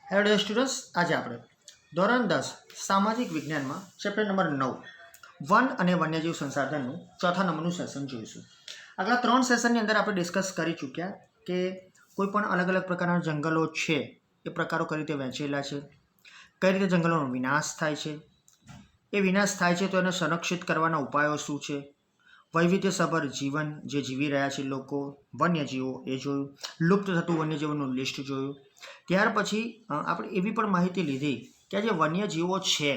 Hello dear students, આજે આપણે ધોરણ 10 સામાજિક વિજ્ઞાનમાં ચેપ્ટર નંબર 9 વન અને વન્યજીવ સંસાધનનું ચોથા નંબરનું સેશન જોઈશું. આગલા 3 સેશનની અંદર આપણે ડિસ્કસ કરી ચૂક્યા કે કોઈ પણ અલગ અલગ પ્રકારના જંગલો છે એ પ્રકારો કઈ રીતે વહેંચેલા છે, કઈ રીતે જંગલોનો વિનાશ થાય છે, એ વિનાશ થાય છે તો એને સંરક્ષિત કરવાના ઉપાયો શું છે, વૈવિધ્યસભર જીવન જે જીવી રહ્યા છે લોકો, વન્યજીવો એ જોયું, લુપ્ત થતું વન્યજીવોનું લિસ્ટ જોયું. ત્યાર પછી આપણે એવી પણ માહિતી લીધી કે જે વન્યજીવો છે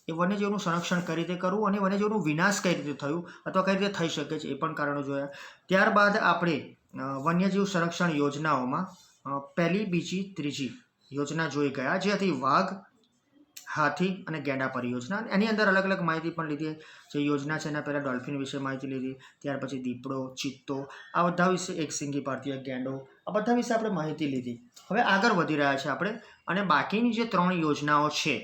એ વન્યજીવોનું સંરક્ષણ કઈ રીતે કરવું અને વન્યજીવોનું વિનાશ કઈ રીતે થયું અથવા કઈ રીતે થઈ શકે છે એ પણ કારણો જોયા. ત્યારબાદ આપણે વન્યજીવ સંરક્ષણ યોજનાઓમાં પહેલી, બીજી, ત્રીજી યોજના જોઈ ગયા, જે હતી વાઘ, હાથી અને ગેંડા પરિયોજના. એની અંદર અલગ અલગ માહિતી પણ લીધી. જે યોજના છે એના પહેલાં ડોલ્ફિન વિશે માહિતી લીધી, ત્યાર પછી દીપડો, ચિત્તો, આ બધા વિશે, એક સિંગી ભારતીય ગેંડો, આ બધા વિશે આપણે માહિતી લીધી. હવે આગળ વધી રહ્યા છે આપણે, અને બાકીની જે 3 યોજનાઓ છે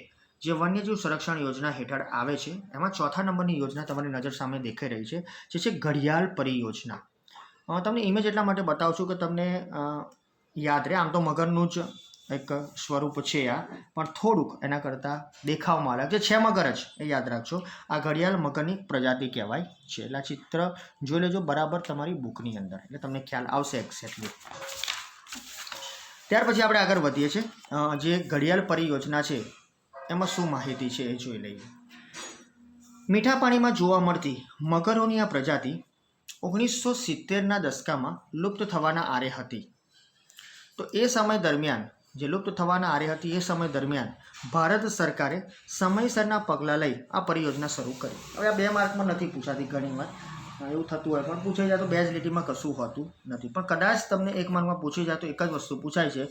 જે વન્યજીવ સંરક્ષણ યોજના હેઠળ આવે છે, એમાં ચોથા નંબરની યોજના તમારી નજર સામે દેખાઈ રહી છે, જે છે ઘડિયાળ પરિયોજના. તમને ઇમેજ એટલા માટે બતાવું છું કે તમને યાદ રહે. આમ તો મગરનું જ એક સ્વરૂપ છે આ, પણ થોડુંક એના કરતાં દેખાવમાં અલગ છે મગર જ, એ યાદ રાખજો. આ ઘડિયાળ મગરની પ્રજાતિ કહેવાય છે. એટલે ચિત્ર જોઈ લેજો બરાબર તમારી બુકની અંદર, એટલે તમને ખ્યાલ આવશે એક્ઝેક્ટલી. ત્યાર પછી આપણે આગળ વધીએ છીએ. જે ઘડિયાળ પરિયોજના છે એમાં શું માહિતી છે એ જોઈ લઈએ. મીઠા પાણીમાં જોવા મળતી મગરોની આ પ્રજાતિ 1970ના દશકામાં લુપ્ત થવાના આરે હતી. તો એ સમય દરમિયાન, જે લુપ્ત થવાના આરે હતી એ સમય દરમિયાન ભારત સરકારે સમયસરના પગલાં લઈ આ પરિયોજના શરૂ કરી. હવે આ 2 માર્કમાં નથી પૂછાતી, ઘણીવાર એવું થતું હોય, પણ પૂછાઈ જાય તો 2 જ લીટીમાં કશું હોતું નથી. પણ કદાચ તમને 1 માર્કમાં પૂછી જાય તો એક જ વસ્તુ પૂછાય છે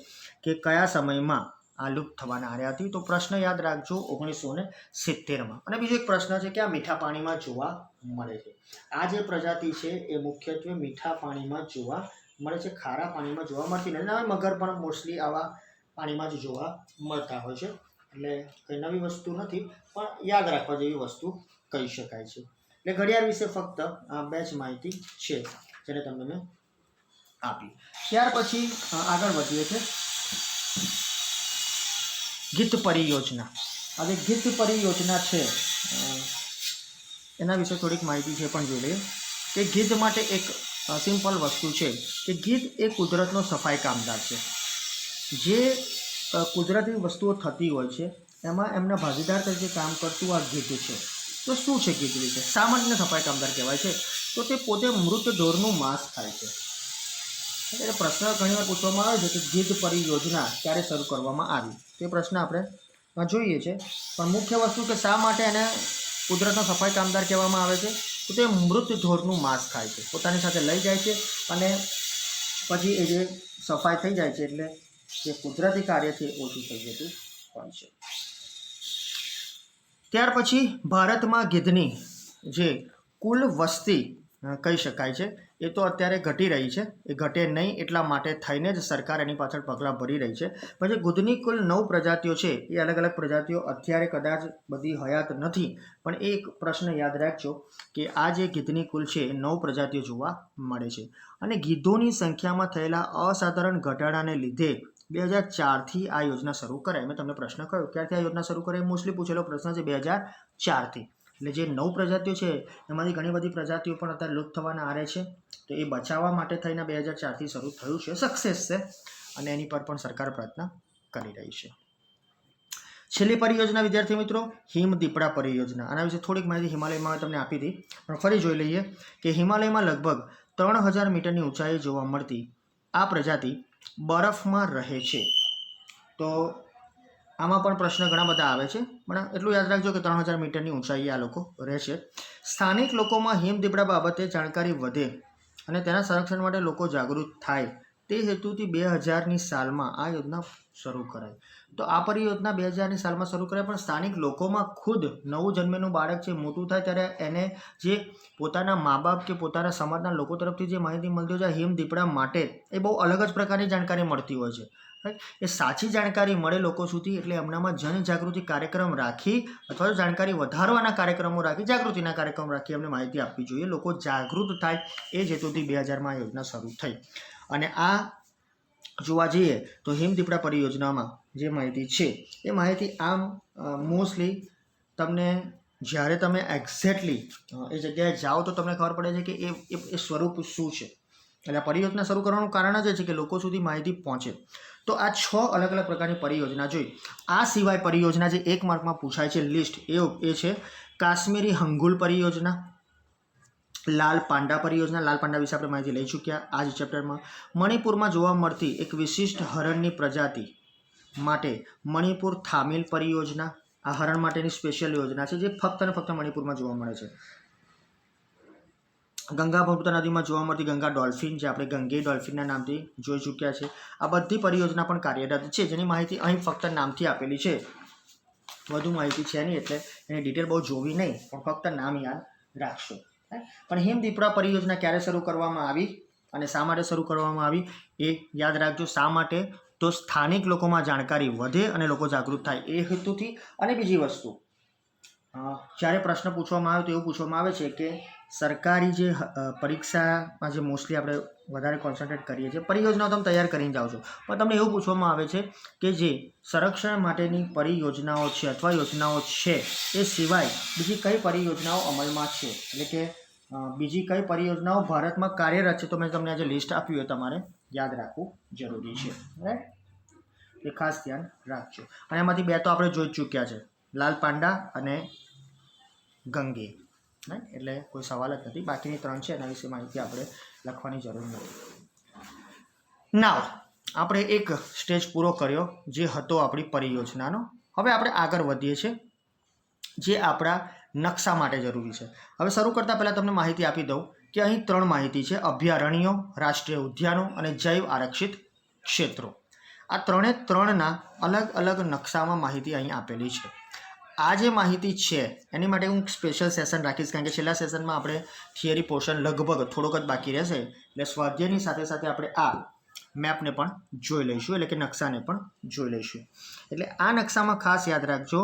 કે કયા સમયમાં આ લુપ્ત થવાના આરે હતી. તો પ્રશ્ન યાદ રાખજો 1970માં. અને બીજો એક પ્રશ્ન છે કે આ મીઠા પાણીમાં જોવા મળે છે. આ જે પ્રજાતિ છે એ મુખ્યત્વે મીઠા પાણીમાં જોવા મળે છે, ખારા પાણીમાં જોવા મળતી નથી. હવે મગર પણ મોસ્ટલી આવા પાણીમાં જ જોવા મળતા હોય છે, એટલે કંઈ નવી વસ્તુ નથી, પણ યાદ રાખવા જેવી વસ્તુ કહી શકાય છે. એટલે ઘડિયાળ વિશે ફક્ત આ 2 જ માહિતી છે જેને તમને મેં આપી. ત્યાર પછી આગળ વધીએ છીએ ગીત પરિયોજના. હવે ગીત પરિયોજના છે એના વિશે થોડીક માહિતી છે પણ જોઈ લઈએ કે ગીધ માટે એક સિમ્પલ વસ્તુ છે કે ગીધ એ કુદરતનો સફાઈ કામદાર છે. જે કુદરતી વસ્તુઓ થતી હોય છે એમાં એમના ભાગીદાર તરીકે કામ કરતું આ ગીધ છે. તો શું છે ગીધ વિશે? સામાન્ય સફાઈ કામદાર કહેવાય છે. તો તે પોતે મૃત ઢોરનું માંસ ખાય છે. એટલે પ્રશ્ન ઘણીવાર પૂછવામાં આવે છે કે ગીધ પરિયોજના ક્યારે શરૂ કરવામાં આવી, તે પ્રશ્ન આપણે જોઈએ છે. પણ મુખ્ય વસ્તુ કે શા માટે એને કુદરતનો સફાઈ કામદાર કહેવામાં આવે છે? તો તે મૃત ઢોરનું માંસ ખાય છે, પોતાની સાથે લઈ જાય છે અને પછી એ જે સફાઈ થઈ જાય છે એટલે જે કુદરતી કાર્ય છે ઓછું થઈ જતું હોય છે. ત્યાર પછી ભારતમાં ગીધની જે કુલ વસ્તી કહી શકાય છે એ તો અત્યારે ઘટી રહી છે. એ ઘટે નહીં એટલા માટે થઈને જ સરકાર એની પાછળ પગલાં ભરી રહી છે. પછી ગીધની કુલ 9 પ્રજાતિઓ છે. એ અલગ અલગ પ્રજાતિઓ અત્યારે કદાચ બધી હયાત નથી, પણ એક પ્રશ્ન યાદ રાખજો કે આ જે ગીધની કુલ છે એ 9 પ્રજાતિઓ જોવા મળે છે. અને ગીધોની સંખ્યામાં થયેલા અસાધારણ ઘટાડાને લીધે 2004થી આ યોજના શરૂ કરાઈ. મેં તમને પ્રશ્ન કર્યો ક્યારથી આ યોજના શરૂ કરાઈ, મોસ્ટલી પૂછેલો પ્રશ્ન છે 2004થી. એટલે જે 9 પ્રજાતિઓ છે એમાંથી ઘણી બધી પ્રજાતિઓ પણ અત્યારે લુપ્ત થવાના આરે છે. તો એ બચાવવા માટે થઈને 2004થી શરૂ થયું છે. સક્સેસ છે અને એની પર પણ સરકાર પ્રયત્ન કરી રહી છે. છેલ્લી પરિયોજના વિદ્યાર્થી મિત્રો, હિમ દીપડા પરિયોજના. આના વિશે થોડીક માહિતી હિમાલયમાં તમને આપી હતી, પણ ફરી જોઈ લઈએ કે હિમાલયમાં લગભગ 3000 મીટરની ઊંચાઈએ જોવા મળતી આ પ્રજાતિ બરફમાં રહે છે. તો આમાં પણ પ્રશ્ન ઘણા બધા આવે છે, પણ એટલું યાદ રાખજો કે 3000 મીટરની ઊંચાઈએ આ લોકો રહે છે. સ્થાનિક લોકોમાં હિમ દીપડા બાબતે જાણકારી વધે અને તેના સંરક્ષણ માટે લોકો જાગૃત થાય તે હેતુથી 2000ની સાલમાં આ યોજના શરૂ કરાઈ. તો આ પરિયોજના 2000ની સાલમાં શરૂ કરાઈ, પણ સ્થાનિક લોકોમાં ખુદ નવું જન્મેલું બાળક છે મોટું થાય ત્યારે એને જે પોતાના મા બાપ કે પોતાના સમાજના લોકો તરફથી જે માહિતી મળતી હોય છે હિમ દીપડા માટે, એ બહુ અલગ જ પ્રકારની જાણકારી મળતી હોય છે. એ સાચી જાણકારી મળે લોકો સુધી, એટલે એમનામાં જનજાગૃતિ કાર્યક્રમ રાખી અથવા તો જાણકારી વધારવાના કાર્યક્રમો રાખી, જાગૃતિના કાર્યક્રમો રાખી એમને માહિતી આપવી જોઈએ. લોકો જાગૃત થાય એ જ હેતુથી 2000માં આ યોજના શરૂ થઈ. અને આ જોવા જઈએ તો હિમ દીપડા પરિયોજનામાં જે માહિતી છે એ માહિતી આમ મોસ્ટલી તમને જ્યારે તમે એક્ઝેક્ટલી એ જગ્યાએ જાઓ તો તમને ખબર પડે છે કે એ સ્વરૂપ શું છે. એટલે આ પરિયોજના શરૂ કરવાનું કારણ જ છે કે લોકો સુધી માહિતી પહોંચે. તો આ 6 અલગ અલગ પ્રકારની પરિયોજના જોઈ. આ સિવાય પરિયોજના જે 1 માર્કમાં પૂછાય છે લિસ્ટ એ છે કાશ્મીરી હંગુલ પરિયોજના, લાલ પાંડા પરિયોજના. લાલ પાંડા વિશે આપણે માહિતી લઈ ચૂક્યા આ જ ચેપ્ટરમાં. મણિપુરમાં જોવા મળતી એક વિશિષ્ટ હરણની પ્રજાતિ માટે મણિપુર થામિલ પરિયોજના. આ હરણ માટેની સ્પેશિયલ યોજના છે જે ફક્ત અને ફક્ત મણિપુરમાં જોવા મળે છે. ગંગા બ્રહ્મપુત્ર નદીમાં જોવા મળતી ગંગા ડોલ્ફિન જે આપણે ગંગે ડોલ્ફિનના નામથી જોઈ ચૂક્યા છે. આ બધી પરિયોજના પણ કાર્યરત છે જેની માહિતી અહીં ફક્ત નામથી આપેલી છે, વધુ માહિતી છે નહીં, એટલે એની ડિટેલ બહુ જોવી નહીં, પણ ફક્ત નામ યાદ રાખશો. પણ હિમદીપડા પરિયોજના ક્યારે શરૂ કરવામાં આવી અને શા માટે શરૂ કરવામાં આવી એ યાદ રાખજો. શા માટે? તો સ્થાનિક લોકોમાં જાણકારી વધે અને લોકો જાગૃત થાય એ હેતુથી. અને બીજી વસ્તુ, જ્યારે પ્રશ્ન પૂછવામાં આવે તો એવું પૂછવામાં આવે છે કે સરકારી જે પરીક્ષામાં જે મોસ્ટલી આપણે વધારે કોન્સન્ટ્રેટ કરીએ છીએ, પરિયોજનાઓ તમે તૈયાર કરીને જાઓ છો, પણ તમને એવું પૂછવામાં આવે છે કે જે સંરક્ષણ માટેની પરિયોજનાઓ છે અથવા યોજનાઓ છે એ સિવાય બીજી કઈ પરિયોજનાઓ અમલમાં છે, એટલે કે બીજી કઈ પરિયોજનાઓ ભારતમાં કાર્યરત છે. તો મેં તમને આજે લિસ્ટ આપ્યું એ તમારે યાદ રાખવું જરૂરી છે. રાઈટ, એ ખાસ ધ્યાન રાખજો. અને એમાંથી 2 તો આપણે જોઈ ચૂક્યા છે, લાલ પાંડા અને ગંગે. એટલે કોઈ સવાલ જ નથી. બાકીની 3 છે એના વિશે માહિતી આપણે લખવાની જરૂર નથી. નાવ આપણે એક સ્ટેજ પૂરો કર્યો જે હતો આપણી પરિયોજનાનો. હવે આપણે આગળ વધીએ છીએ જે આપણા નકશા માટે જરૂરી છે. હવે શરૂ કરતાં પહેલાં તમને માહિતી આપી દઉં કે અહીં 3 માહિતી છે: અભયારણ્યો, રાષ્ટ્રીય ઉદ્યાનો અને જૈવ આરક્ષિત ક્ષેત્રો. આ 3ના અલગ અલગ નકશામાં માહિતી અહીં આપેલી છે. આ જે માહિતી છે એની માટે હું સ્પેશિયલ સેશન રાખીશ, કારણ કે છેલ્લા સેશનમાં આપણે થિયરી પોર્શન લગભગ થોડોક જ બાકી રહેશે, એટલે સ્વાધ્યાયની સાથે સાથે આપણે આ મેપને પણ જોઈ લઈશું, એટલે કે નકશાને પણ જોઈ લઈશું. એટલે આ નકશામાં ખાસ યાદ રાખજો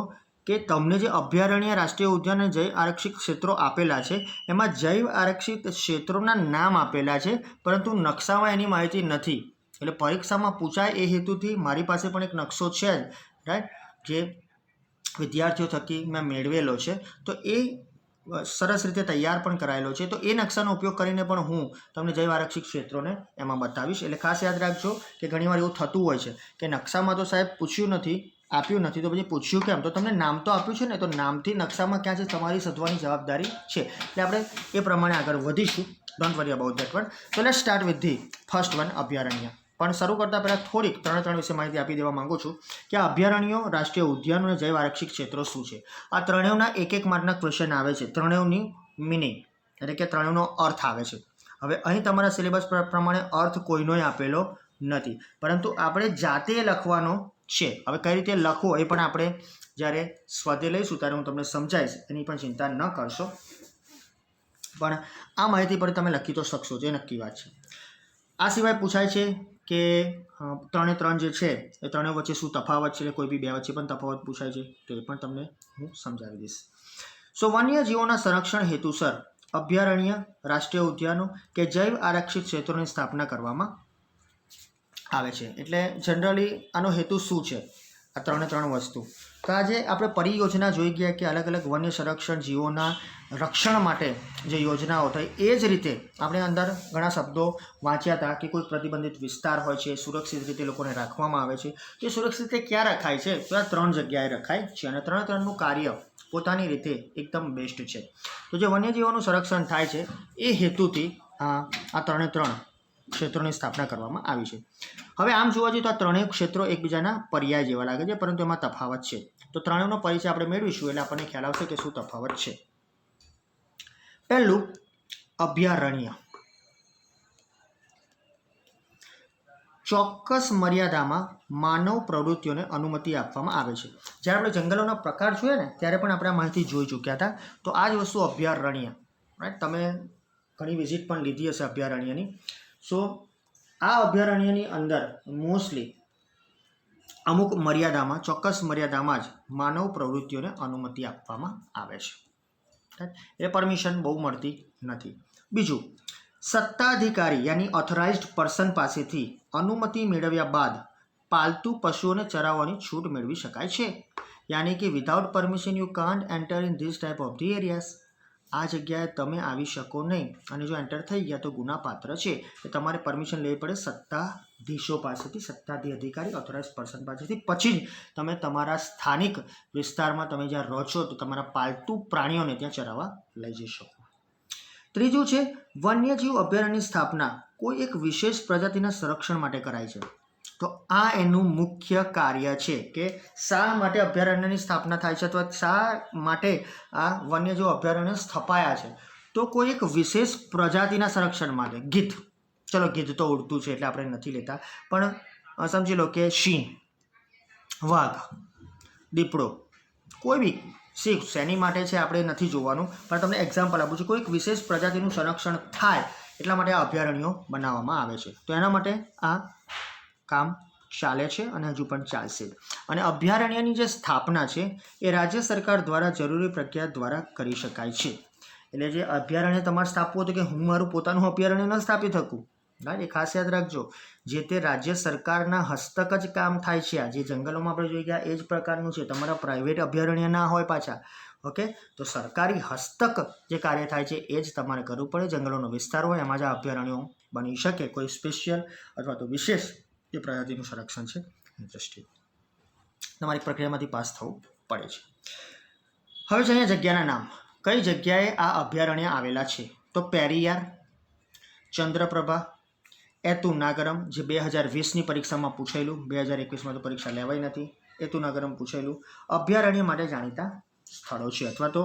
કે તમને જે અભયારણ્ય, રાષ્ટ્રીય ઉદ્યાન અને જૈવ આરક્ષિત ક્ષેત્રો આપેલા છે એમાં જૈવ આરક્ષિત ક્ષેત્રોના નામ આપેલા છે, પરંતુ નકશામાં એની માહિતી નથી. એટલે પરીક્ષામાં પૂછાય એ હેતુથી મારી પાસે પણ એક નકશો છે જ, રાઈટ, જે વિદ્યાર્થીઓ થકી મેં મેળવેલો છે. તો એ સરસ રીતે તૈયાર પણ કરાયેલો છે. તો એ નકશાનો ઉપયોગ કરીને પણ હું તમને જૈવ આરક્ષિત ક્ષેત્રોને એમાં બતાવીશ. એટલે ખાસ યાદ રાખજો કે ઘણીવાર એવું થતું હોય છે કે નકશામાં તો સાહેબ પૂછ્યું નથી, આપ્યું નથી, તો પછી પૂછ્યું કેમ? તો તમને નામ તો આપ્યું છે ને, તો નામથી નકશામાં ક્યાં છે તમારી શોધવાની જવાબદારી છે. એટલે આપણે એ પ્રમાણે આગળ વધીશું. Don't worry about that one. તો let's start with the first one, અભયારણ્ય. પણ શરૂ કરતાં પહેલાં થોડીક 3 વિશે માહિતી આપી દેવા માંગુ છું કે આ અભયારણ્યો, રાષ્ટ્રીય ઉદ્યાનો અને જૈવ આરક્ષિત ક્ષેત્રો શું છે. આ 3ના 1 માર્કના ક્વેશ્ચન આવે છે. 3ની મિનિંગ એટલે કે 3નો અર્થ આવે છે. હવે અહીં તમારા સિલેબસ પ્રમાણે અર્થ કોઈનોય આપેલો નથી, પરંતુ આપણે જાતે લખવાનો છે. હવે કઈ રીતે લખવો એ પણ આપણે જ્યારે સ્વાધ્યાય લઈશું ત્યારે હું તમને સમજાવીશ, એની પણ ચિંતા ન કરશો. પણ આ માહિતી પર તમે લખી તો શકશો, જે નક્કી વાત છે. આ સિવાય પૂછાય છે કે 3 જે છે એ 3 વચ્ચે શું તફાવત છે, કોઈ બી 2 વચ્ચે પણ તફાવત પૂછાય છે, તો એ પણ તમને હું સમજાવી દઈશ. સો વન્યજીવોના સંરક્ષણ હેતુસર અભયારણ્ય, રાષ્ટ્રીય ઉદ્યાનો કે જૈવ આરક્ષિત ક્ષેત્રોની સ્થાપના કરવામાં આવે છે. એટલે જનરલી આનો હેતુ શું છે? આ 3 વસ્તુ. તો આજે આપણે પરિયોજના જોઈ ગયા કે અલગ અલગ વન્ય સંરક્ષણ જીવોના રક્ષણ માટે જે યોજનાઓ થઈ, એ જ રીતે આપણે અંદર ઘણા શબ્દો વાંચ્યા હતા કે કોઈ પ્રતિબંધિત વિસ્તાર હોય છે, સુરક્ષિત રીતે લોકોને રાખવામાં આવે છે. તો એ સુરક્ષિત રીતે ક્યાં રખાય છે? તો આ 3 જગ્યાએ રખાય છે અને 3નું કાર્ય પોતાની રીતે એકદમ બેસ્ટ છે. તો જે વન્યજીવોનું સંરક્ષણ થાય છે એ હેતુથી આ 3 ક્ષેત્રોની સ્થાપના કરવામાં આવી છે. હવે આમ જોવા જઈએ તો આ 3 ક્ષેત્રો એકબીજાના પર્યાય જેવા લાગે છે, પરંતુ એમાં તફાવત છે. તો 3નો પરિચય આપણે મેળવીશું એટલે આપણને ખ્યાલ આવશે કે શું તફાવત છે. પહેલું, અભયારણ્ય. ચોક્કસ મર્યાદામાં માનવ પ્રવૃત્તિઓને અનુમતિ આપવામાં આવે છે. જ્યારે આપણે જંગલોના પ્રકાર જોઈએ ને ત્યારે પણ આપણે આ માહિતી જોઈ ચૂક્યા હતા. તો આ જ વસ્તુ અભયારણ્ય, રાઈટ, તમે ઘણી વિઝિટ પણ લીધી હશે અભયારણ્યની. સો આ અભયારણ્યની અંદર મોસ્ટલી અમુક મર્યાદામાં, ચોક્કસ મર્યાદામાં જ માનવ પ્રવૃત્તિઓને અનુમતિ આપવામાં આવે છે. એ પરમિશન બહુ મળતી નથી. બીજું, સત્તાધિકારી યાની ઓથોરાઇઝ્ડ પર્સન પાસેથી અનુમતિ મેળવ્યા બાદ પાલતુ પશુઓને ચરાવવાની છૂટ મેળવી શકાય છે. યાની કે without permission you can't enter in this type of the areas. આ જગ્યાએ તમે આવી શકો નહીં, અને જો એન્ટર થઈ ગયા તો ગુનાપાત્ર છે. એ તમારે પરમિશન લેવી પડે સત્તાધીશો પાસેથી, સત્તાધી અધિકારી ઓથોરાઇઝ પર્સન પાસેથી. પછી જ તમે તમારા સ્થાનિક વિસ્તારમાં તમે જ્યાં રહો છો તો તમારા પાલતુ પ્રાણીઓને ત્યાં ચરાવવા લઈ જઈ શકો. ત્રીજું છે વન્યજીવ અભયારણ્યની સ્થાપના કોઈ એક વિશેષ પ્રજાતિના સંરક્ષણ માટે કરાય છે. તો આ એનું મુખ્ય કાર્ય છે કે શા માટે અભયારણ્યની સ્થાપના થાય છે અથવા શા માટે આ વન્યજીવ અભયારણ્ય સ્થપાયા છે. તો કોઈ એક વિશેષ પ્રજાતિના સંરક્ષણ માટે. ગીધ, ચલો ગીધ તો ઉડતું છે એટલે આપણે નથી લેતા, પણ સમજી લો કે સિંહ, વાઘ, દીપડો, કોઈ બી શીખ શેની માટે છે આપણે નથી જોવાનું, પણ તમને એક્ઝામ્પલ આપું છું. કોઈ એક વિશેષ પ્રજાતિનું સંરક્ષણ થાય એટલા માટે આ અભયારણ્યો બનાવવામાં આવે છે. તો એના માટે આ કામ ચાલે છે અને હજુ પણ ચાલશે. અને અભયારણ્યની જે સ્થાપના છે એ રાજ્ય સરકાર દ્વારા જરૂરી પ્રક્રિયા દ્વારા કરી શકાય છે. એટલે જે અભયારણ્ય તમારે સ્થાપવું હતું કે હું મારું પોતાનું અભયારણ્ય ન સ્થાપી શકું, રાઈટ, એ ખાસ યાદ રાખજો. જે તે રાજ્ય સરકારના હસ્તક જ કામ થાય છે. આ જે જંગલોમાં આપણે જોઈ ગયા એ જ પ્રકારનું છે. તમારા પ્રાઇવેટ અભયારણ્ય ના હોય પાછા. ઓકે, તો સરકારી હસ્તક જે કાર્ય થાય છે એ જ તમારે કરવું પડે. જંગલોનો વિસ્તાર હોય એમાં જ આ અભયારણ્યો બની શકે. કોઈ સ્પેશિયલ અથવા તો વિશેષ જે પ્રજાતિનું સંરક્ષણ છે એની દ્રષ્ટિએ તમારી પ્રક્રિયામાંથી પાસ થવું પડે છે. હવે છે અહીંયા જગ્યાના નામ. કઈ જગ્યાએ આ અભયારણ્ય આવેલા છે? તો પેરિયાર, ચંદ્રપ્રભા, એતુનાગરમ, જે 2020ની પરીક્ષામાં પૂછેલું, 2021માં તો પરીક્ષા લેવાઈ નથી. એતુનાગરમ પૂછેલું. અભયારણ્ય માટે જાણીતા સ્થળો છે, અથવા તો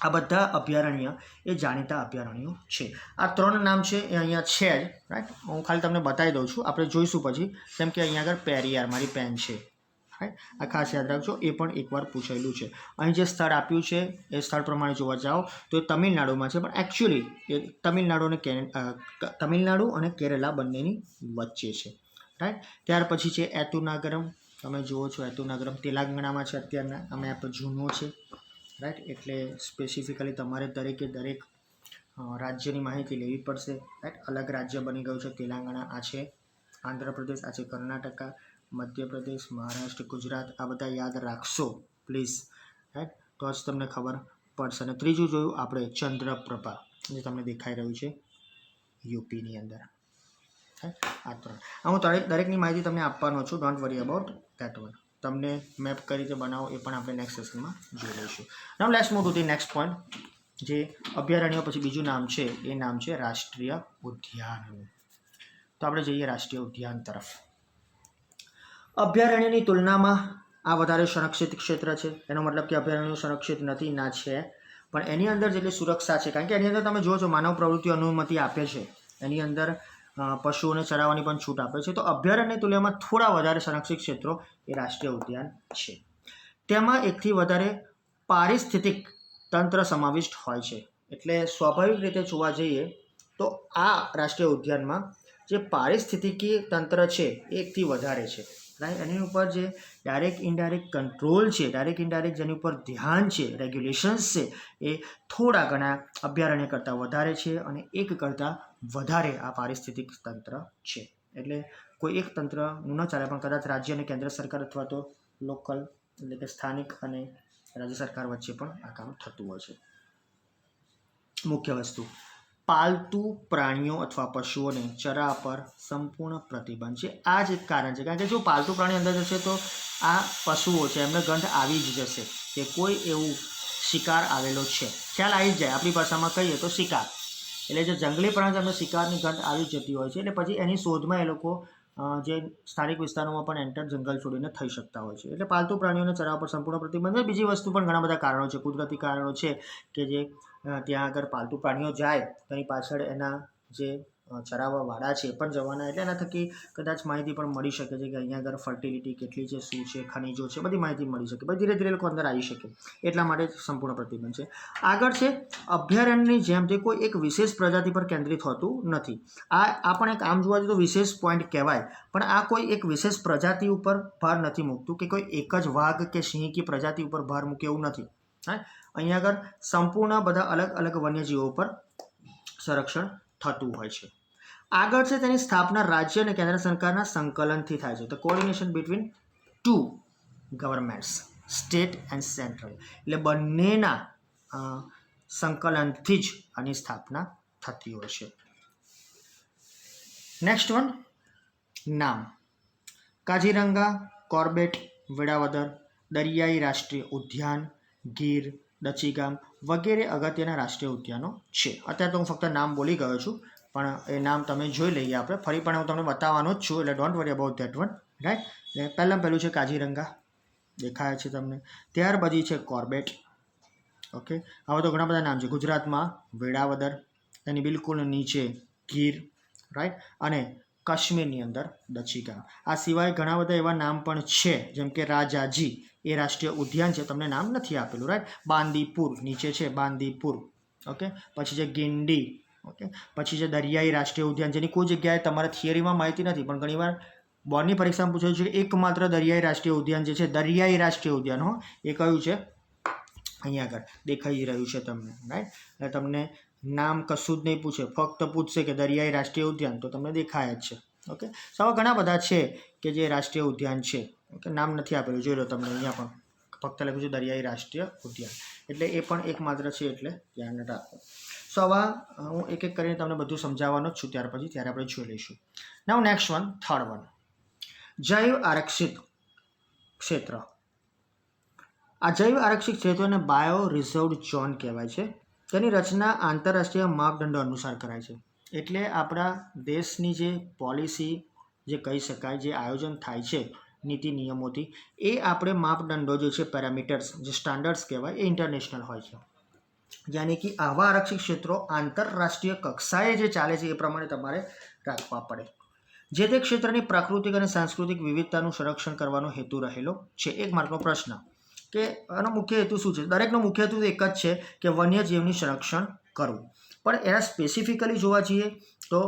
આ બધા અભયારણ્ય એ જાણીતા અભયારણ્યો છે. આ 3 નામ છે એ અહીંયા છે જ, રાઈટ. હું ખાલી તમને બતાવી દઉં છું, આપણે જોઈશું પછી. જેમ કે અહીંયા આગળ પેરિયાર, મારી પેન છે, રાઈટ, આ ખાસ યાદ રાખજો. એ પણ એકવાર પૂછેલું છે. અહીં જે સ્થળ આપ્યું છે એ સ્થળ પ્રમાણે જોવા જાઓ તો એ તમિલનાડુમાં છે, પણ એકચ્યુઅલી એ તમિલનાડુ અને કેરલા બંનેની વચ્ચે છે, રાઈટ. ત્યાર પછી છે એતુનાગરમ. તમે જુઓ છો એતુનાગરમ તેલંગાણામાં છે. અત્યારના આ મેપ જૂનો છે, રાઈટ. એટલે સ્પેસિફિકલી તમારે દરેકે દરેક રાજ્યની માહિતી લેવી પડશે, રાઈટ. અલગ રાજ્ય બની ગયું છે તેલંગાણા. આ છે આંધ્રપ્રદેશ, આ છે કર્ણાટકા, મધ્યપ્રદેશ, મહારાષ્ટ્ર, ગુજરાત. આ બધા યાદ રાખશો પ્લીઝ, રાઈટ, તો જ તમને ખબર પડશે. અને ત્રીજું જોયું આપણે ચંદ્રપ્રભા, જે તમને દેખાઈ રહ્યું છે યુપીની અંદર. આ 3. હું દરેકની માહિતી તમને આપવાનો છું. Don't worry about that one. તમને મેપ કઈ રીતે બનાવો એ પણ આપણે નેક્સ્ટ સેશનમાં જોઈ લઈશું. Now let's move to the next point. જે અભયારણ્ય પછી બીજું નામ છે એ નામ છે રાષ્ટ્રીય ઉદ્યાન. તો આપણે જઈએ રાષ્ટ્રીય ઉદ્યાન તરફ. અભયારણ્યની તુલનામાં આ વધારે સંરક્ષિત ક્ષેત્ર છે. એનો મતલબ કે અભયારણ્યો સંરક્ષિત નથી, ના છે, પણ એની અંદર જેટલી સુરક્ષા છે, કારણ કે એની અંદર તમે જુઓ છો માનવ પ્રવૃત્તિઓ અનુમતિ આપે છે. એની અંદર પશુઓને ચરાવવાની પણ છૂટ આપે છે. તો અભયારણ્યની તુલનામાં થોડા વધારે સંરક્ષિત ક્ષેત્રો એ રાષ્ટ્રીય ઉદ્યાન છે. તેમાં એકથી વધારે પારિસ્થિતિક તંત્ર સમાવિષ્ટ હોય છે. એટલે સ્વાભાવિક રીતે જોવા જઈએ તો આ રાષ્ટ્રીય ઉદ્યાનમાં જે પારિસ્થિતિકી તંત્ર છે એ એકથી વધારે છે, રાઈટ. એની ઉપર જે ડાયરેક્ટ ઇનડાયરેક્ટ કંટ્રોલ છે, ડાયરેક્ટ ઇનડાયરેક્ટ જેની ઉપર ધ્યાન છે, રેગ્યુલેશન્સ છે, એ થોડા ઘણા અભયારણ્ય કરતાં વધારે છે. અને એક કરતાં વધારે આ પારિસ્થિતિક તંત્ર છે. એટલે કોઈ એક તંત્રનું ન ચાલે, પણ કદાચ રાજ્ય અને કેન્દ્ર સરકાર અથવા તો લોકલ એટલે કે સ્થાનિક અને રાજ્ય સરકાર વચ્ચે પણ આ કામ થતું હોય છે. મુખ્ય વસ્તુ, પાલતુ પ્રાણીઓ અથવા પશુઓને ચરા પર સંપૂર્ણ પ્રતિબંધ છે. આ જ એક કારણ છે, કારણ કે જો પાલતુ પ્રાણી અંદર જશે તો આ પશુઓ છે એમને ગંધ આવી જ જશે કે કોઈ એવું શિકાર આવેલો છે. ખ્યાલ આવી જ જાય. આપણી ભાષામાં કહીએ તો શિકાર. એટલે જે જંગલી પ્રાણી એમને શિકારની ગંધ આવી જ જતી હોય છે. એટલે પછી એની શોધમાં એ લોકો જે સ્થાનિક વિસ્તારોમાં પણ એન્ટર જંગલ છોડીને થઈ શકતા હોય છે. એટલે પાલતુ પ્રાણીઓને ચરાવવા પર સંપૂર્ણ પ્રતિબંધ છે. બીજી વસ્તુ પણ ઘણા બધા કારણો છે, કુદરતી કારણો છે કે જે ત્યાં આગળ પાલતુ પ્રાણીઓ જાય તેની પાછળ એના જે ચરાવવાવાળા છે એ પણ જવાના. એટલે એના થકી કદાચ માહિતી પણ મળી શકે છે કે અહીંયા આગળ ફર્ટિલિટી કેટલી છે, શું છે, ખનિજો છે, બધી માહિતી મળી શકે. પછી ધીરે ધીરે લોકો અંદર આવી શકે. એટલા માટે સંપૂર્ણ પ્રતિબંધ છે. આગળ છે અભયારણ્યની જેમ તે કોઈ એક વિશેષ પ્રજાતિ પર કેન્દ્રિત હોતું નથી. આ પણ એક આમ જોવા જઈએ તો વિશેષ પોઈન્ટ કહેવાય, પણ આ કોઈ એક વિશેષ પ્રજાતિ ઉપર ભાર નથી મૂકતું કે કોઈ એક જ વાઘ કે સિંહ કે પ્રજાતિ ઉપર ભાર મૂકે એવું નથી. હા, અહીંયા આગળ સંપૂર્ણ બધા અલગ અલગ વન્યજીવો પર સંરક્ષણ થતું હોય છે. આગળ છે તેની સ્થાપના રાજ્ય અને કેન્દ્ર સરકારના સંકલનથી થાય છે. તો coordination between two governments, state and central, એટલે બંનેના સંકલનથી જ આની સ્થાપના થતી હોય છે. નેક્સ્ટ વન, નામ. કાઝીરંગા, કોર્બેટ, વેળાવદર, દરિયાઈ રાષ્ટ્રીય ઉદ્યાન, ગીર, દચીગામ વગેરે અગત્યના રાષ્ટ્રીય ઉદ્યાનો છે. અત્યારે તો હું ફક્ત નામ બોલી ગયો છું, પણ એ નામ તમે જોઈ લઈએ આપણે. ફરી પણ હું તમને બતાવવાનો જ છું, એટલે don't worry about that one, right. એટલે પહેલું છે કાઝીરંગા, દેખાય છે તમને. ત્યાર પછી છે કોર્બેટ. ઓકે, હવે તો ઘણા બધા નામ છે. ગુજરાતમાં વેળાવદર, એની બિલકુલ નીચે ગીર, રાઈટ, અને કાશ્મીરની અંદર દચીગામ. આ સિવાય ઘણા બધા એવા નામ પણ છે, જેમ કે રાજાજી, એ રાષ્ટ્રીય ઉદ્યાન છે, તમને નામ નથી આપેલું, રાઈટ. બાંદીપુર નીચે છે, બાંદીપુર. ઓકે, પછી છે ગિંડી. ઓકે, પછી છે દરિયાઈ રાષ્ટ્રીય ઉદ્યાન, જેની કોઈ જગ્યાએ તમારે થિયરીમાં માહિતી નથી, પણ ઘણીવાર બોર્ડની પરીક્ષામાં પૂછાયું છે કે એકમાત્ર દરિયાઈ રાષ્ટ્રીય ઉદ્યાન જે છે, દરિયાઈ રાષ્ટ્રીય ઉદ્યાન, હો, એ કયું છે? અહીંયા આગળ દેખાઈ રહ્યું છે તમને, રાઈટ. એટલે તમને નામ કશું જ નહીં પૂછે, ફક્ત પૂછશે કે દરિયાઈ રાષ્ટ્રીય ઉદ્યાન, તો તમને દેખાય જ છે. ઓકે, આવા ઘણા બધા છે કે જે રાષ્ટ્રીય ઉદ્યાન છે. ઓકે, નામ નથી આપેલું, જોઈ લો તમને અહીંયા પણ ફક્ત લખ્યું છે દરિયાઈ રાષ્ટ્રીય ઉદ્યાન, એટલે એ પણ એકમાત્ર છે, એટલે ધ્યાન રાખો. સો આવા હું એક એક કરીને તમને બધું સમજાવવાનો જ છું, ત્યારે આપણે જોઈ લઈશું. નાઉ નેક્સ્ટ વન, થર્ડ વન, જૈવ આરક્ષિત ક્ષેત્ર. આ જૈવ આરક્ષિત ક્ષેત્રોને બાયો રિઝર્વડ ઝોન કહેવાય છે. તેની રચના આંતરરાષ્ટ્રીય માપદંડો અનુસાર કરાય છે. એટલે આપણા દેશની જે પોલિસી, જે કહી શકાય, જે આયોજન થાય છે નીતિ નિયમોથી, એ આપણે માપદંડો જે છે, પેરામીટર્સ, જે સ્ટાન્ડર્ડ્સ કહેવાય, એ ઇન્ટરનેશનલ હોય છે. યાની કે આવા આરક્ષિત ક્ષેત્રો આંતરરાષ્ટ્રીય કક્ષાએ જે ચાલે છે એ પ્રમાણે તમારે રાખવા પડે. જે તે ક્ષેત્રની પ્રાકૃતિક અને સાંસ્કૃતિક વિવિધતાનું સંરક્ષણ કરવાનો હેતુ રહેલો છે. એક માર્કનો પ્રશ્ન કે આનો મુખ્ય હેતુ શું છે? દરેકનો મુખ્ય હેતુ એક જ છે કે વન્યજીવનું સંરક્ષણ કરવું. પણ એના સ્પેસિફિકલી જોવા જઈએ તો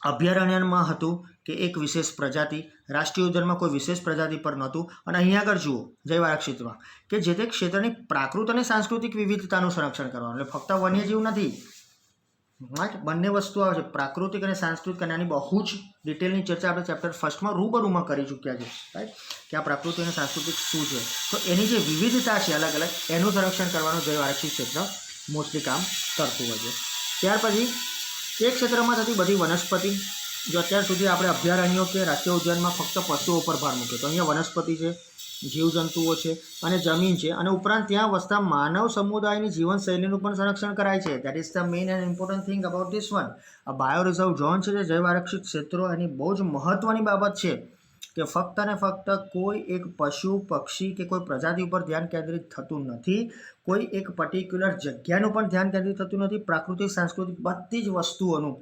અભયારણ્યમાં હતું કે એક વિશેષ પ્રજાતિ, રાષ્ટ્રીય ઉદ્યાનમાં કોઈ વિશેષ પ્રજાતિ પર નહોતું, અને અહીંયા આગળ જુઓ જૈવ આરક્ષિતમાં કે જે તે ક્ષેત્રની પ્રાકૃત અને સાંસ્કૃતિક વિવિધતાનું સંરક્ષણ કરવાનું, એટલે ફક્ત વન્યજીવ નથી, રાઈટ. બંને વસ્તુ આવે છે, પ્રાકૃતિક અને સાંસ્કૃતિક, અને આની બહુ જ ડિટેલની ચર્ચા આપણે ચેપ્ટર ફર્સ્ટમાં રૂબરૂમાં કરી ચૂક્યા છે, રાઈટ, કે આ પ્રાકૃતિક અને સાંસ્કૃતિક શું છે. તો એની જે વિવિધતા છે અલગ અલગ, એનું સંરક્ષણ કરવાનું જૈવ આરક્ષિત ક્ષેત્ર મોસ્ટલી કામ કરતું હોય છે. ત્યાર પછી તે ક્ષેત્રમાં થતી બધી વનસ્પતિ, જો અત્યાર સુધી આપણે અભયારણ્યો કે રાષ્ટ્રીય ઉદ્યાનમાં ફક્ત પશુઓ પર ભાર મૂક્યો, તો અહીંયા વનસ્પતિ છે, જીવજંતુઓ છે અને જમીન છે, અને ઉપરાંત ત્યાં વસતા માનવ સમુદાયની જીવનશૈલીનું પણ સંરક્ષણ કરાય છે. That is the main and important thing about this one. આ બાયો રિઝર્વ ઝોન છે, જે જૈવ આરક્ષિત ક્ષેત્રો, એની બહુ જ મહત્વની બાબત છે કે ફક્ત ને ફક્ત કોઈ એક પશુ, પક્ષી કે કોઈ પ્રજાતિ ઉપર ધ્યાન કેન્દ્રિત થતું નથી, કોઈ એક પર્ટિક્યુલર જગ્યાનું પણ ધ્યાન કેન્દ્રિત થતું નથી. પ્રાકૃતિક, સાંસ્કૃતિક બધી જ વસ્તુઓનું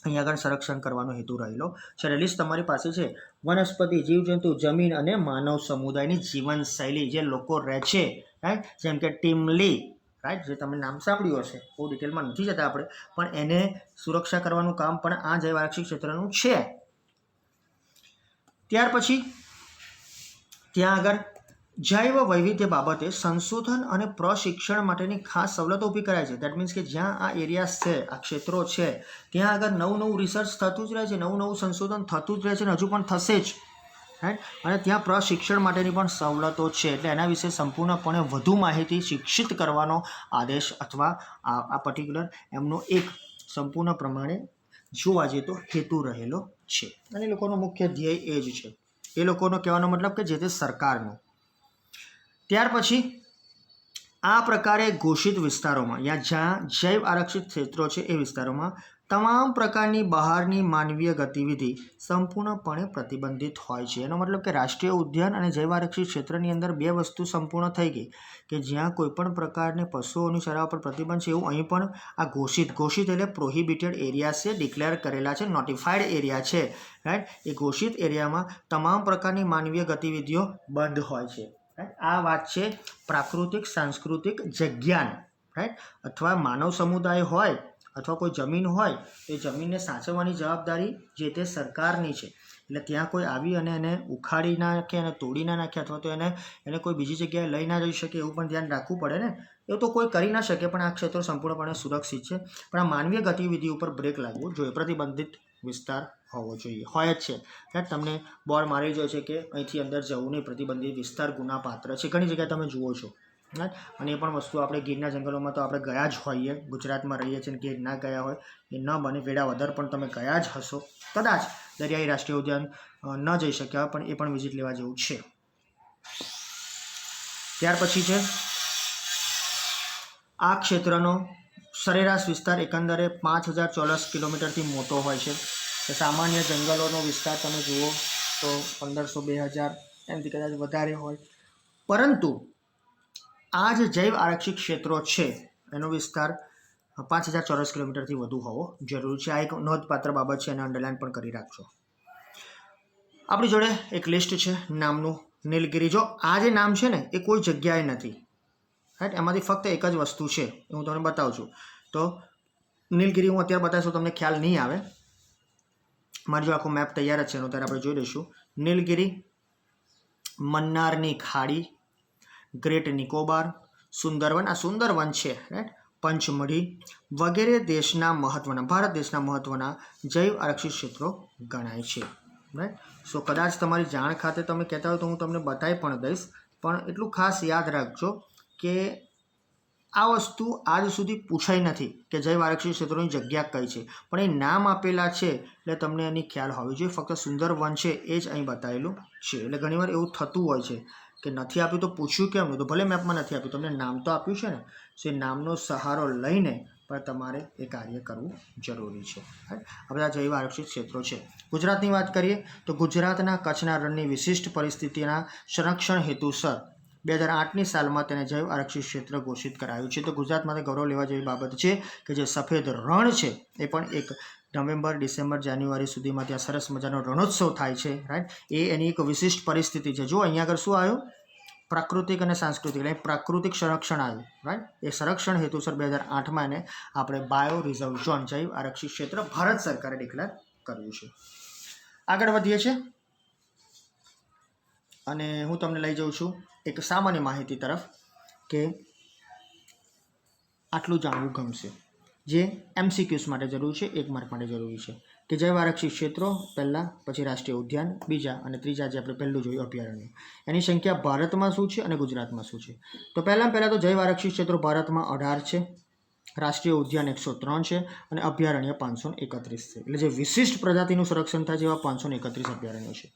અહીંયા આગળ સંરક્ષણ કરવાનો હેતુ રહેલો છે. લિસ્ટ તમારી પાસે છે, વનસ્પતિ, જીવજંતુ, જમીન અને માનવ સમુદાયની જીવનશૈલી, જે લોકો રહે છે, રાઈટ. જેમ કે ટીમલી, રાઈટ, જે તમે નામ સાંભળ્યું હશે, બહુ ડિટેલમાં નથી જતા આપણે, પણ એને સુરક્ષા કરવાનું કામ પણ આ જૈવ આરક્ષિત ક્ષેત્રનું છે. ત્યાર પછી ત્યાં આગળ જૈવ વૈવિધ્ય બાબતે સંશોધન અને પ્રશિક્ષણ માટેની ખાસ સવલતો ઊભી કરાય છે. દેટ મીન્સ કે જ્યાં આ એરિયાસ છે, આ ક્ષેત્રો છે, ત્યાં આગળ નવું રિસર્ચ થતું જ રહે છે, નવું સંશોધન થતું જ રહે છે, અને હજુ પણ થશે જ, રાઈટ. અને ત્યાં પ્રશિક્ષણ માટેની પણ સવલતો છે, એટલે એના વિશે સંપૂર્ણપણે વધુ માહિતી શિક્ષિત કરવાનો આદેશ અથવા આ પર્ટિક્યુલર એમનો એક સંપૂર્ણ પ્રમાણે જોવા જઈએ તો હેતુ રહેલો છે. અને એ લોકોનો મુખ્ય ધ્યેય એ જ છે, એ લોકોનો કહેવાનો મતલબ કે જે તે સરકારનો. ત્યાર પછી આ પ્રકારે ઘોષિત વિસ્તારોમાં, જ્યાં જૈવ આરક્ષિત ક્ષેત્રો છે, એ વિસ્તારોમાં તમામ પ્રકારની બહારની માનવીય ગતિવિધિ સંપૂર્ણપણે પ્રતિબંધિત હોય છે. એનો મતલબ કે રાષ્ટ્રીય ઉદ્યાન અને જૈવ આરક્ષિત ક્ષેત્રની અંદર બે વસ્તુ સંપૂર્ણ થઈ ગઈ, કે જ્યાં કોઈપણ પ્રકારની પશુઓની ચરાવવા પર પ્રતિબંધ છે, એવું અહીં પણ આ ઘોષિત એટલે પ્રોહિબિટેડ એરિયા છે, ડિક્લેર કરેલા છે, નોટિફાઈડ એરિયા છે, રાઈટ. એ ઘોષિત એરિયામાં તમામ પ્રકારની માનવીય ગતિવિધિઓ બંધ હોય છે. આ વાત છે પ્રાકૃતિક, સાંસ્કૃતિક જગ્યાની, રાઈટ, અથવા માનવ સમુદાય હોય અથવા કોઈ જમીન હોય તો એ જમીનને સાચવવાની જવાબદારી જે તે સરકારની છે. એટલે ત્યાં કોઈ આવી અને એને ઉખાડી ના નાખે અને તોડી ના નાખે અથવા તો એને કોઈ બીજી જગ્યાએ લઈ ના જઈ શકે એવું પણ ધ્યાન રાખવું પડે ને. એવું તો કોઈ કરી ના શકે, પણ આ ક્ષેત્રો સંપૂર્ણપણે સુરક્ષિત છે. પણ આ માનવીય ગતિવિધિ ઉપર બ્રેક લાગવું જોઈએ. પ્રતિબંધિત વિસ્તાર હોવો જોઈએ, હોય જ છે. તમને બોર્ડ મારી જાય છે કે અહીંથી અંદર જવું નહીં, પ્રતિબંધિત વિસ્તાર ગુનાપાત્ર છે. ઘણી જગ્યાએ તમે જુઓ છો. અને એ પણ વસ્તુ આપણે ગીરના જંગલોમાં તો આપણે ગયા જ હોઈએ, ગુજરાતમાં રહીએ છીએ, ગીર ના ગયા હોય એ ન બને. વેળાવદર પણ તમે ગયા જ હશો કદાચ. દરિયાઈ રાષ્ટ્રીય ઉદ્યાન ન જઈ શક્યા હોય પણ એ પણ વિઝિટ લેવા જેવું છે. ત્યાર પછી છે આ ક્ષેત્રનો સરેરાશ વિસ્તાર એકંદરે 5000 ચોરસ કિલોમીટરથી મોટો હોય છે. સામાન્ય જંગલોનો વિસ્તાર તમે જુઓ તો 1500-2000 એનાથી કદાચ વધારે હોય. પરંતુ આ જે જૈવ આરક્ષિત ક્ષેત્રો છે એનો વિસ્તાર 5000 ચોરસ કિલોમીટરથી વધુ હોવો જરૂરી છે. આ એક નોંધપાત્ર બાબત છે, એને અંડરલાઇન પણ કરી રાખજો. આપણી જોડે એક લિસ્ટ છે નામનું, નીલગિરી. જો આ જે નામ છે ને એ કોઈ જગ્યાએ નથી, રાઈટ. એમાંથી ફક્ત એક જ વસ્તુ છે, હું તમને બતાવું છું. તો નીલગિરી હું અત્યારે બતાવીશ તો તમને ખ્યાલ નહીં આવે. મારી જો આખો મેપ તૈયાર જ છે એનો ત્યારે આપણે જોઈ લઈશું. નીલગિરી, મન્નારની ખાડી, ગ્રેટ નિકોબાર, સુંદરવન, આ સુંદરવન છે, રાઈટ, પંચમઢી વગેરે દેશના મહત્વના, ભારત દેશના મહત્વના જૈવ આરક્ષિત ક્ષેત્રો ગણાય છે, રાઈટ. સો કદાચ તમારી જાણ ખાતે તમે કહેતા હોય તો હું તમને બતાવી પણ દઈશ, પણ એટલું ખાસ યાદ રાખજો કે આ વસ્તુ આજ સુધી પૂછાઈ નથી કે જૈવ આરક્ષિત ક્ષેત્રોની જગ્યા કઈ છે, પણ એ નામ આપેલા છે એટલે તમને એની ખ્યાલ હોવી જોઈએ. ફક્ત સુંદરવન છે એ જ અહીં બતાવેલું છે. એટલે ઘણીવાર એવું થતું હોય છે કે નથી આપ્યું તો પૂછ્યું કેમ નહીં, તો ભલે મેપમાં નથી આપ્યું, તમને નામ તો આપ્યું છે ને. સો એ નામનો સહારો લઈને પણ તમારે એ કાર્ય કરવું જરૂરી છે. આ બધા જૈવ આરક્ષિત ક્ષેત્રો છે. ગુજરાતની વાત કરીએ તો ગુજરાતના કચ્છના રણની વિશિષ્ટ પરિસ્થિતિના સંરક્ષણ હેતુસર 2008ની સાલમાં તેને જૈવ આરક્ષિત ક્ષેત્ર ઘોષિત કરાયું છે. તો ગુજરાત માટે ગૌરવ લેવા જેવી બાબત છે કે જે સફેદ રણ છે એ પણ એક નવેમ્બર, ડિસેમ્બર, જાન્યુઆરી સુધીમાં ત્યાં સરસ મજાનો રણોત્સવ થાય છે, રાઈટ. એ એની એક વિશિષ્ટ પરિસ્થિતિ છે. જો અહીંયા આગળ શું આવ્યું, પ્રાકૃતિક અને સાંસ્કૃતિક, એટલે પ્રાકૃતિક સંરક્ષણ આવ્યું, રાઈટ. એ સંરક્ષણ હેતુસર 2008માં એને આપણે બાયો રિઝર્વ ઝોન, જૈવ આરક્ષિત ક્ષેત્ર ભારત સરકારે ડિક્લેર કર્યું છે. આગળ વધીએ છીએ અને હું તમને લઈ જાઉં છું એક સામાન્ય માહિતી તરફ કે આટલું જાણવું ગમશે, જે MCQs માટે જરૂરી છે, 1 માર્ક માટે જરૂરી છે. કે જૈવ આરક્ષિત ક્ષેત્રો પહેલાં, પછી રાષ્ટ્રીય ઉદ્યાન બીજા, અને ત્રીજા જે આપણે પહેલું જોયું અભયારણ્ય. એની સંખ્યા ભારતમાં શું છે અને ગુજરાતમાં શું છે. તો પહેલાં તો જૈવ આરક્ષિત ક્ષેત્રો ભારતમાં 18 છે, રાષ્ટ્રીય ઉદ્યાન 103 છે અને અભયારણ્ય 531 છે. એટલે જે વિશિષ્ટ પ્રજાતિનું સંરક્ષણ થાય છે એવા 531 અભયારણ્યો છે.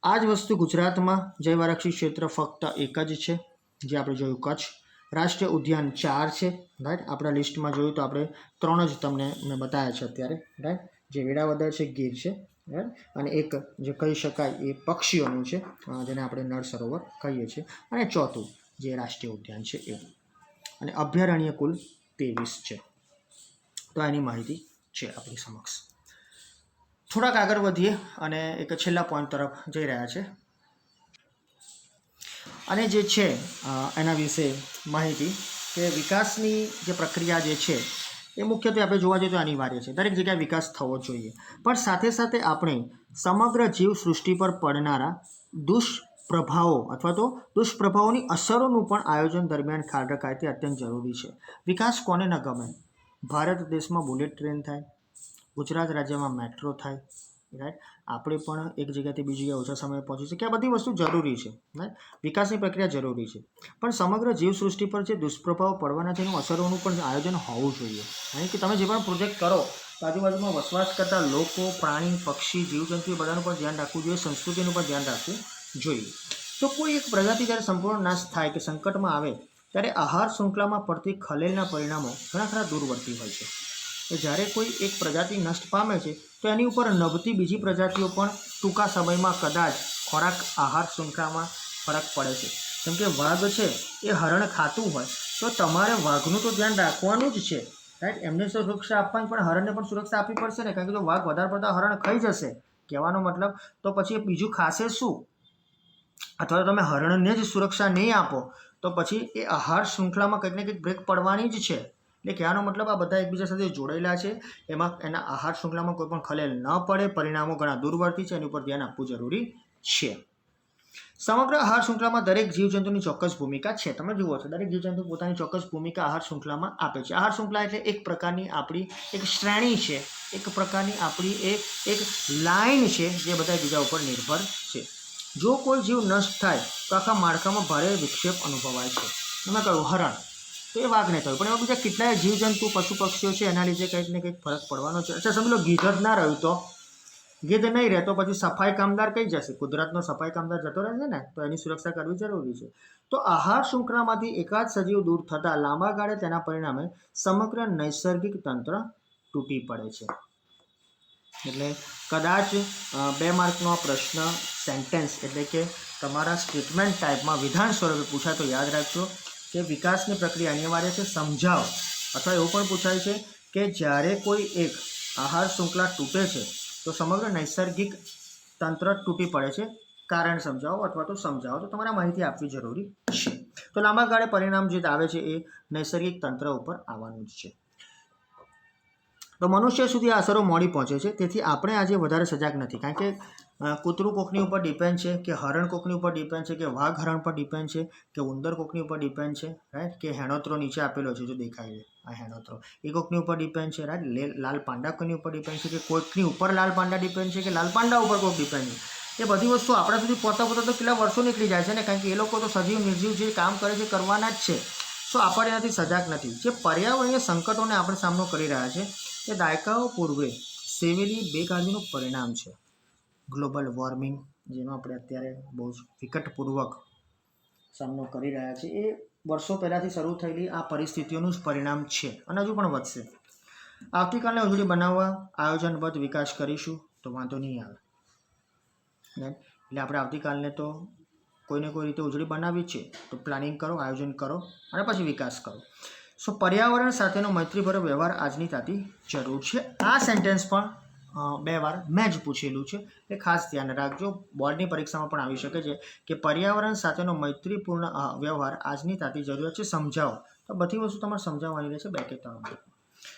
આ જ વસ્તુ ગુજરાતમાં જૈવ આરક્ષિત ક્ષેત્ર ફક્ત એક જ છે, જે આપણે જોયું કચ્છ. રાષ્ટ્રીય ઉદ્યાન 4 છે, રાઈટ. આપણા લિસ્ટમાં જોયું તો આપણે 3 જ તમને મેં બતાવ્યા છે અત્યારે, રાઈટ. જે વેળાવદર છે, ગીર છે, રાઈટ. અને એક જે કહી શકાય એ પક્ષીઓનું છે, જેને આપણે નળ સરોવર કહીએ છીએ. અને ચોથું જે રાષ્ટ્રીય ઉદ્યાન છે એ. અને અભયારણ્ય કુલ 23 છે. તો એની માહિતી છે આપણી સમક્ષ. થોડાક આગળ વધીએ અને એક છેલ્લા પોઈન્ટ તરફ જઈ રહ્યા છે. અને જે છે એના વિશે માહિતી કે વિકાસની જે પ્રક્રિયા જે છે એ મુખ્યત્વે આપણે જોવા જઈએ તો અનિવાર્ય છે. દરેક જગ્યાએ વિકાસ થવો જોઈએ, પણ સાથે સાથે આપણે સમગ્ર જીવસૃષ્ટિ પર પડનારા દુષ્પ્રભાવો અથવા તો દુષ્પ્રભાવોની અસરોનું પણ આયોજન દરમિયાન ખ્યાલ રખાય તે અત્યંત જરૂરી છે. વિકાસ કોને ન ગમે. ભારત દેશમાં બુલેટ ટ્રેન થાય, ગુજરાત રાજ્યમાં મેટ્રો થાય, રાઈટ. આપણે પણ એક જગ્યાથી બીજી જગ્યાએ ઓછા સમયે પહોંચી શકીએ. આ બધી વસ્તુ જરૂરી છે, રાઈટ. વિકાસની પ્રક્રિયા જરૂરી છે, પણ સમગ્ર જીવસૃષ્ટિ પર જે દુષ્પ્રભાવ પડવાના છે એનું અસરોનું પણ આયોજન હોવું જોઈએ. કારણ કે તમે જે પણ પ્રોજેક્ટ કરો તો આજુબાજુમાં વસવાટ કરતા લોકો, પ્રાણી, પક્ષી, જીવજંતુ એ બધાનું પણ ધ્યાન રાખવું જોઈએ, સંસ્કૃતિનું પણ ધ્યાન રાખવું જોઈએ. તો કોઈ એક પ્રજાતિ જ્યારે સંપૂર્ણ નાશ થાય કે સંકટમાં આવે ત્યારે આહાર શૃંખલામાં પડતી ખલેલના પરિણામો ઘણા ખરા દૂરવર્તી હોય છે. તો જ્યારે કોઈ એક પ્રજાતિ નષ્ટ પામે છે તો એની ઉપર નભતી બીજી પ્રજાતિઓ પણ ટૂંકા સમયમાં કદાચ ખોરાક આહાર શૃંખલામાં ફરક પડે છે. જેમ કે વાઘ છે એ હરણ ખાતું હોય તો તમારે વાઘનું તો ધ્યાન રાખવાનું જ છે, રાઈટ. એમને સુરક્ષા આપવાની પણ હરણને પણ સુરક્ષા આપવી પડશે ને, કારણ કે જો વાઘ વધારે પડતા હરણ ખાઈ જશે, કહેવાનો મતલબ, તો પછી બીજું ખાશે શું. અથવા તો તમે હરણને જ સુરક્ષા નહીં આપો તો પછી એ આહાર શૃંખલામાં કંઈક ને કંઈક બ્રેક પડવાની જ છે. એટલે કહેવાનો મતલબ આ બધા એકબીજા સાથે જોડાયેલા છે, એમાં એના આહાર શૃંખલામાં કોઈ પણ ખલેલ ન પડે, પરિણામો ઘણા દૂરવર્તી છે, એની ઉપર ધ્યાન આપવું જરૂરી છે. સમગ્ર આહાર શૃંખલામાં દરેક જીવજંતુની ચોક્કસ ભૂમિકા છે. તમે જુઓ છો દરેક જીવજંતુ પોતાની ચોક્કસ ભૂમિકા આહાર શૃંખલામાં આપે છે. આહાર શૃંખલા એટલે એક પ્રકારની આપણી એક શ્રેણી છે, એક પ્રકારની આપણી એક લાઈન છે જે બધા બીજા ઉપર નિર્ભર છે. જો કોઈ જીવ નષ્ટ થાય તો આખા માળખામાં ભારે વિક્ષેપ અનુભવાય છે. એમાં કહ્યું હરણ, તો એ વાઘને થયું, પણ એમાં બીજા કેટલાય જીવજંતુ પશુ પક્ષીઓ છે એના લીધે કંઈક ને કંઈક ફરક પડવાનો છે. અચ્છા સમજી લો ગીધ જ ના રહ્યું તો ગીધ નહીં રહે તો પછી સફાઈ કામદાર કઈ જશે? કુદરતનો સફાઈ કામદાર જતો રહેશે ને, તો એની સુરક્ષા કરવી જરૂરી છે. તો આહાર શૃંખલામાંથી એકાદ સજીવ દૂર થતાં લાંબા ગાળે તેના પરિણામે સમગ્ર નૈસર્ગિક તંત્ર તૂટી પડે છે. એટલે કદાચ 2 માર્કનો પ્રશ્ન સેન્ટેન્સ એટલે કે તમારા સ્ટેટમેન્ટ ટાઈપમાં વિધાન સ્વરૂપે પૂછાય તો યાદ રાખજો કે વિકાસની પ્રક્રિયા અનિવાર્ય છે, સમજાવો. અથવા એવું પણ પૂછાય છે કે જ્યારે કોઈ એક આહાર શૃંખલા તૂટે છે તો સમગ્ર નૈસર્ગિક તંત્ર તૂટી પડે છે, કારણ સમજાવો અથવા તો સમજાવો. તો તમારે માહિતી આપવી જરૂરી છે. તો લાંબા ગાળે પરિણામ જે આવે છે એ નૈસર્ગિક તંત્ર ઉપર આવવાનું જ છે. તો મનુષ્ય સુધી આ અસરો મોડી પહોંચે છે, તેથી આપણે આજે વધારે સજાગ નથી. કારણ કે કૂતરું કોકની ઉપર ડિપેન્ડ છે, કે હરણ કોકની ઉપર ડિપેન્ડ છે, કે વાઘ હરણ પર ડિપેન્ડ છે, કે ઉંદર કોકની ઉપર ડિપેન્ડ છે, રાઈટ. કે હેણોત્રો નીચે આપેલો છે જો દેખાય છે આ હેણોત્રો, એ કોકની ઉપર ડિપેન્ડ છે, રાઈટ. લાલ પાંડા કોની ઉપર ડિપેન્ડ છે, કે કોઈકની ઉપર લાલ પાંડા ડિપેન્ડ છે, કે લાલ પાંડા ઉપર કોઈક ડિપેન્ડ છે. એ બધી વસ્તુ આપણા સુધી પહોંચતા તો કેટલા વર્ષો નીકળી જાય છે ને, કારણ કે એ લોકો તો સજીવ નિર્જીવ જે કામ કરે છે કરવાના જ છે. સો આપણે એનાથી સજાગ નથી. જે પર્યાવરણીય સંકટોને આપણે સામનો કરી રહ્યા છે એ દાયકાઓ પૂર્વે સેવેલી બેકાળજીનું પરિણામ છે. ગ્લોબલ વોર્મિંગ જેનો આપણે અત્યારે બહુ જ વિકટપૂર્વક સામનો કરી રહ્યા છીએ, એ વર્ષો પહેલાંથી શરૂ થયેલી આ પરિસ્થિતિઓનું જ પરિણામ છે અને હજુ પણ વધશે. આવતીકાલને ઉજળી બનાવવા આયોજનબદ્ધ વિકાસ કરીશું તો વાંધો નહીં આવે. એટલે આપણે આવતીકાલને તો કોઈને કોઈ રીતે ઉજળી બનાવી છે તો પ્લાનિંગ કરો, આયોજન કરો અને પછી વિકાસ કરો. સો પર્યાવરણ સાથેનો મૈત્રીભર્યો વ્યવહાર આજની તાતી જરૂર છે. આ સેન્ટેન્સ પણ 2 વાર મેં જ પૂછેલું છે, એ ખાસ ધ્યાન રાખજો. બોર્ડની પરીક્ષામાં પણ આવી શકે છે કે પર્યાવરણ સાથેનો મૈત્રીપૂર્ણ વ્યવહાર આજની તાતી જરૂરિયાત છે, સમજાવો. તો બધી વસ્તુ તમારે સમજાવવાની રહેશે 2 કે 3 વાર.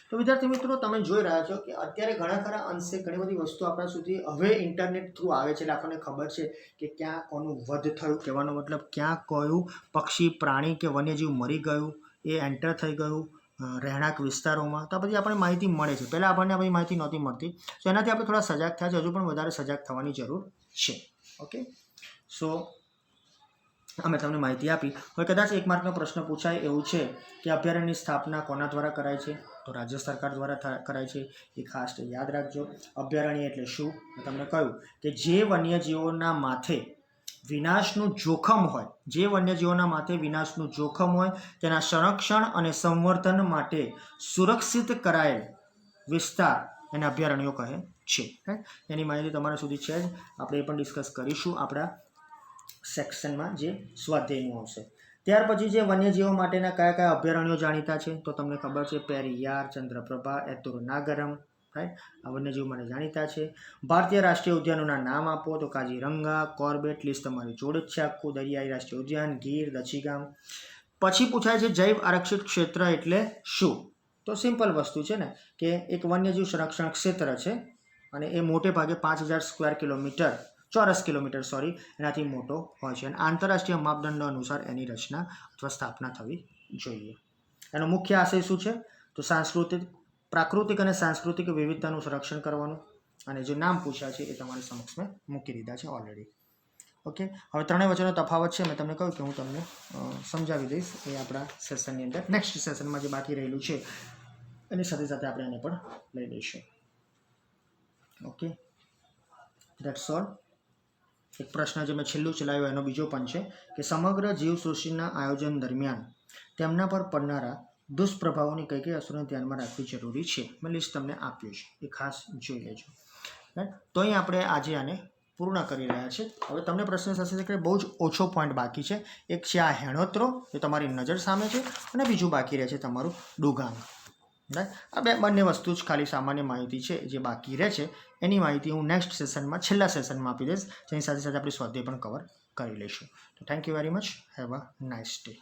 તો વિદ્યાર્થી મિત્રો તમે જોઈ રહ્યા છો કે અત્યારે ઘણા ખરા અંશે ઘણી બધી વસ્તુ આપણા સુધી હવે ઇન્ટરનેટ થ્રુ આવે છે, એટલે આપણને ખબર છે કે ક્યાં કોનું વધ થયું, કહેવાનો મતલબ ક્યાં કયું પક્ષી, પ્રાણી કે વન્યજીવ મરી ગયું, એ એન્ટર થઈ ગયું રહેણાંક વિસ્તારોમાં. તો આ બધી આપણને માહિતી મળે છે. પહેલાં આપણને આ બધી માહિતી નહોતી મળતી. તો એનાથી આપણે થોડા સજાગ થયા છે, હજુ પણ વધારે સજાગ થવાની જરૂર છે. ઓકે, સો અમે તમને માહિતી આપી. હવે કદાચ 1 માર્કનો પ્રશ્ન પૂછાય એવું છે કે અભયારણ્યની સ્થાપના કોના દ્વારા કરાય છે? તો રાજ્ય સરકાર દ્વારા કરાય છે. એ ખાસ યાદ રાખજો. અભયારણ્ય એટલે શું? તમને કહ્યું કે જે વન્યજીવોના માથે વિનાશનું જોખમ હોય, જે વન્યજીવોના માથે વિનાશનું જોખમ હોય તેના સંરક્ષણ અને સંવર્ધન માટે સુરક્ષિત કરાયેલ વિસ્તાર એને અભયારણ્યો કહે છે. એની માહિતી તમારા સુધી છે જ, આપણે એ પણ ડિસ્કસ કરીશું આપણા સેક્શનમાં જે સ્વાધ્યાયનું આવશે. ત્યાર પછી જે વન્યજીવો માટેના કયા કયા અભયારણ્યો જાણીતા છે તો તમને ખબર છે, પેરિયાર, ચંદ્રપ્રભા, એતુર નાગરમ, રાઈટ. આ વન્યજીવો માટે જાણીતા છે. ભારતીય રાષ્ટ્રીય ઉદ્યાનોના નામ આપો તો કાજીરંગા, કોર્બેટ, લિસ્ટ તમારી જોડે જ છે આખું. દરિયાઈ રાષ્ટ્રીય ઉદ્યાન, ગીર, દચીગામ. પછી પૂછાય છે જૈવ આરક્ષિત ક્ષેત્ર એટલે શું? તો સિમ્પલ વસ્તુ છે ને કે એક વન્યજીવ સંરક્ષણ ક્ષેત્ર છે અને એ મોટે ભાગે 5000 સ્ક્વેર કિલોમીટર, ચોરસ કિલોમીટર સોરી, એનાથી મોટો હોય છે અને આંતરરાષ્ટ્રીય માપદંડો અનુસાર એની રચના અથવા સ્થાપના થવી જોઈએ. એનો મુખ્ય આશય શું છે? તો પ્રાકૃતિક અને સાંસ્કૃતિક વિવિધતાનું સંરક્ષણ કરવાનું. અને જે નામ પૂછ્યા છે એ તમારી સમક્ષ મેં મૂકી દીધા છે ઓલરેડી. ઓકે, હવે ત્રણેય વચ્ચેનો તફાવત છે મેં તમને કહ્યું કે હું તમને સમજાવી દઈશ એ આપણા સેશનની અંદર. નેક્સ્ટ સેશનમાં જે બાકી રહેલું છે એની સાથે સાથે આપણે એને પણ લઈ લઈશું. Okay, that's all. એક પ્રશ્ન જે મેં છેલ્લું ચલાવ્યો એનો બીજો પણ છે કે સમગ્ર જીવસૃષ્ટિના આયોજન દરમિયાન તેમના પર પડનારા દુષ્પ્રભાવોની કઈ કઈ અસરોને ધ્યાનમાં રાખવી જરૂરી છે. મેં લિસ્ટ તમને આપ્યું છે, એ ખાસ જોઈ લેજો. તો અહીં આપણે આજે આને પૂર્ણ કરી રહ્યા છે. હવે તમને પ્રશ્ન થશે કે બહુ જ ઓછો પોઈન્ટ બાકી છે. એક છે આ હેણોત્રો, એ તમારી નજર સામે છે, અને બીજું બાકી રહે છે તમારું ડુગાંગ. રાઈટ, આ બંને વસ્તુ જ ખાલી સામાન્ય માહિતી છે જે બાકી રહે છે. એની માહિતી હું નેક્સ્ટ સેશનમાં, છેલ્લા સેશનમાં આપી દઈશ, જેની સાથે સાથે આપણે સ્વાધ્યાય પણ કવર કરી લઈશું. તો thank you very much. Have a nice day.